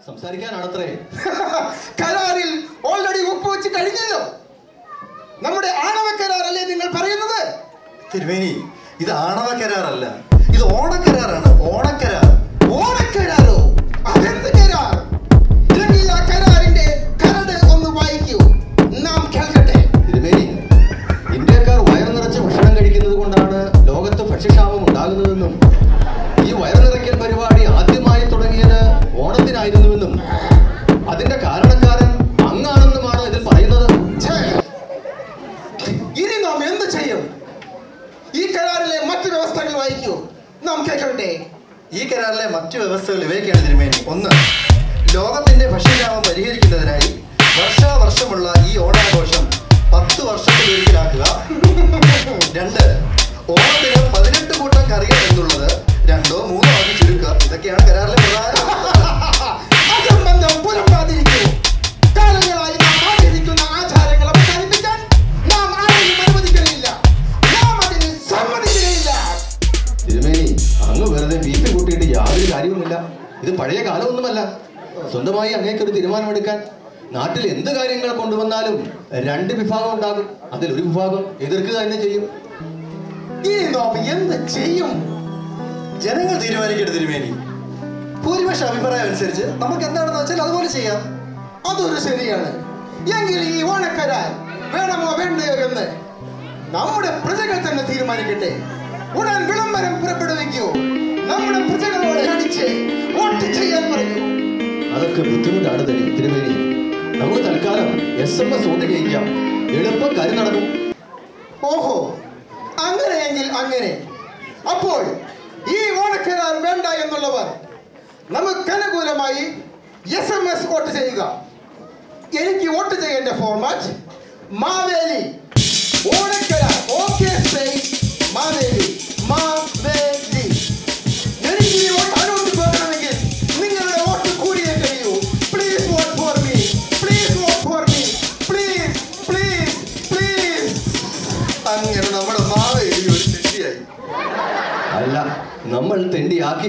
സംസാരിക്കാനാണത്രേ. കരാറിൽ ഓൾറെഡി ഒപ്പുവെച്ച് കഴിഞ്ഞല്ലോ. നമ്മുടെ ആണവ കരാറല്ലേ നിങ്ങൾ പറയുന്നത്? തിരുമേനി, ഇത് ആണവ കരാറല്ല, ഇത് ഓണക്കരാറാണ്. ഓണക്കരാർ. ഓണക്കരാറോ? അതെന്ത് കരാർ? ഇല്ലെങ്കിൽ ആ കരാറിന്റെ കരട് ഒന്ന് വായിക്കൂ, നാം കേൾക്കട്ടെ. തിരുമേനി, ഇന്ത്യക്കാർ വയറു നിറച്ച് ഭക്ഷണം കഴിക്കുന്നത് കൊണ്ടാണ് ലോകത്ത് ഭക്ഷ്യക്ഷാമം ഉണ്ടാകുന്നതെന്നും ഈ വയറു നിറയ്ക്കൽ പരിപാടി ആദ്യമായി തുടങ്ങിയത് ഓണത്തിനായിരുന്നുവെന്നും അതിന്റെ കാരണക്കാരൻ അങ്ങാണെന്നുമാണ് ഇതിൽ പറയുന്നത്. ഇനി നാം എന്ത് ചെയ്യും? ഈ കരാറിലെ മറ്റു വ്യവസ്ഥകൾ വായിക്കൂ, നാം കേൾക്കട്ടെ. ഈ കരാറിലെ മറ്റു വ്യവസ്ഥകൾ ഇവയൊക്കെയാണ് തിരുമേനി. 1. ലോകത്തിന്റെ ഭക്ഷ്യക്ഷാമം പരിഹരിക്കുന്നതിനായി വർഷാവർഷമുള്ള ഈ ഓണാഘോഷം 10 വർഷത്തിലൊരിക്കലാക്കുക. 2. ഓണത്തിന് 18 കൂട്ടം കറികൾ എന്നുള്ളത് 2 or 3 ആക്കി ചുരുക്കുക. ഇതൊക്കെയാണ് കരാറിലെ പ്രധാന. അസംബന്ധം പുറപ്പാതിരിക്കൂ. കാലങ്ങളായി നാം ആചരിക്കുന്ന ആചാരങ്ങൾ അവസാനിപ്പിക്കാൻ നാം ആരെയും അനുവദിക്കുകയില്ല. നാം അതിന് സമ്മതിക്കുകയില്ല. തിരുമേനി, അങ്ങ് വെറുതെ ബീപ്പി കൂട്ടിയിട്ട് യാതൊരു കാര്യവുമില്ല. ഇത് പഴയ കാലമൊന്നുമല്ല. സ്വന്തമായി അങ്ങേക്കൊരു തീരുമാനമെടുക്കാൻ നാട്ടിൽ എന്ത് കാര്യങ്ങൾ കൊണ്ടുവന്നാലും 2 വിഭാഗം ഉണ്ടാകും. അതിലൊരു വിഭാഗം എതിർക്കുക തന്നെ ചെയ്യും. ഇനി നാം എന്ത് ചെയ്യും? ജനങ്ങൾ തീരുമാനിക്കട്ടെ തിരുമേനി. ഭൂരിപക്ഷ അഭിപ്രായം അനുസരിച്ച് നമുക്ക് എന്താണെന്ന് വെച്ചാൽ അതുപോലെ ചെയ്യാം. അതൊരു ശരിയാണ്. എങ്കിൽ ഈ ഓണക്കരാർ വേണമോ വേണ്ടയോ എന്ന് നമ്മുടെ പ്രജകൾ തന്നെ തീരുമാനിക്കട്ടെ. ഉടൻ വിളംബരം പുറപ്പെടുവിക്കൂ. നമ്മുടെ പ്രജകളോട് അടിച്ച് വോട്ട് ചെയ്യാൻ പറയൂ. അതൊക്കെ ബുദ്ധിമുട്ടാണ് തിരുമേനി. നമുക്ക് തൽക്കാലം SMS വോട്ട് ചെയ്യിക്കാം. എളുപ്പം കാര്യം നടക്കും. ഓഹോ, അങ്ങനെയെങ്കിൽ അങ്ങനെ. അപ്പോൾ ഈ ഓണക്കരാർ വേണ്ട എന്നുള്ളവർ നമുക്ക് അനുകൂലമായി SMS വോട്ട് ചെയ്യുക. എനിക്ക് വോട്ട് ചെയ്യേണ്ട ഫോർമാറ്റ് മാവേലി ഓണക്കരാർ. Okay space Maveli. മാവേലി. എനിക്ക് ഈ വോട്ട് അനൗട്ട് പോകണമെങ്കിൽ നിങ്ങളുടെ വോട്ട് കൂടിയേ കഴിയൂ. Please vote for me. Please vote for me. Please please please. അങ്ങനെ നമ്മുടെ മാവേലി ഒരു തെറ്റിയായി. അല്ല, നമ്മൾ തെണ്ടിയാക്കി.